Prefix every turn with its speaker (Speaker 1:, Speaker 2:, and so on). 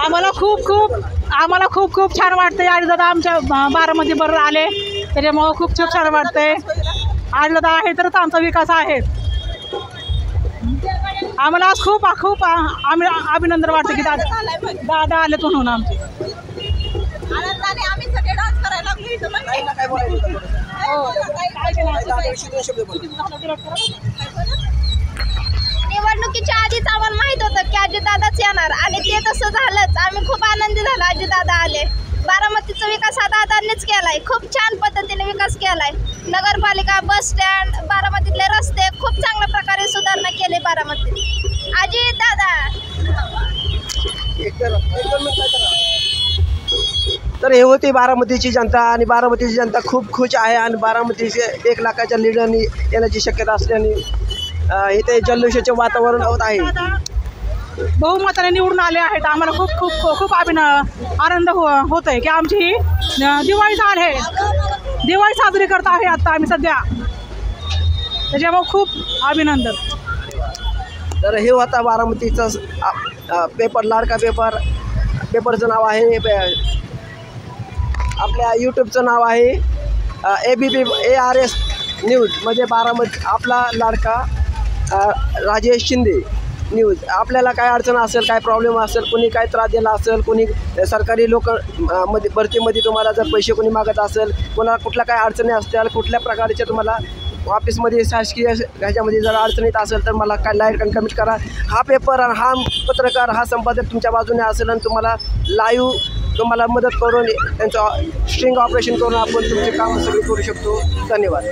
Speaker 1: आम्हाला खूप खूप छान वाटतंय. आणि दादा आमच्या बारामती बरोबर आले त्याच्यामुळं खूप छान वाटतंय. आणि दादा आहे तरच आमचा विकास आहे. आम्हाला आज खूप आम्ही अभिनंदन वाटतं की दादा आले म्हणून आमचे.
Speaker 2: निवडणुकीच्या आधीच आम्हाला माहित होतं की अजितदादाच येणार आणि ते तसं झालंच. आम्ही खूप आनंदी झालो अजितदादा आले. बारामतीचा विकास हा दादांनीच केलाय. खूप छान पद्धतीने विकास केलाय. नगरपालिका, बस स्टँड, बारामतीतले रस्ते खूप चांगल्या प्रकारे सुधारणा केली बारामतीत. अजितदादा.
Speaker 3: तर हे होती बारामतीची जनता आणि बारामतीची जनता खूप खुश आहे आणि बारामतीचे 1 लाखाच्या लीडरनी येण्याची शक्यता असल्याने इथे जल्लोषाचे वातावरण होत आहे.
Speaker 1: बहुमताने निवडून आले आहेत. आम्हाला खूप आनंद होत आहे की आमची दिवाळी साजरी करत आहे आता आम्ही सध्या. त्याच्यामुळे खूप अभिनंदन.
Speaker 3: तर हे होता बारामतीचा पेपर, लाडका पेपरचं नाव आहे, आपल्या यूट्यूबचं नाव आहे ABP ARS न्यूज, म्हणजे बारामती आपला लाडका राजेश शिंदे न्यूज. आपल्याला काय अडचण असेल, काय प्रॉब्लेम असेल, कोणी काय त्रास दिला असेल, कोणी सरकारी मध्ये भरतीमध्ये तुम्हाला जर पैसे कोणी मागत असेल, कोणाला कुठल्या काय अडचणी असतील, कुठल्या प्रकारच्या तुम्हाला ऑफिसमध्ये शासकीय ह्याच्यामध्ये जर अडचणीत असेल तर मला काय लाईक आणि कमेंट करा. हा पेपर आणि हा पत्रकार, हा संपादक तुमच्या बाजूने असेल आणि तुम्हाला लाईव्ह तुम्हाला मदत करून त्यांचं स्ट्रिंग ऑपरेशन करून आपण तुमचे कामं सगळे करू शकतो. धन्यवाद.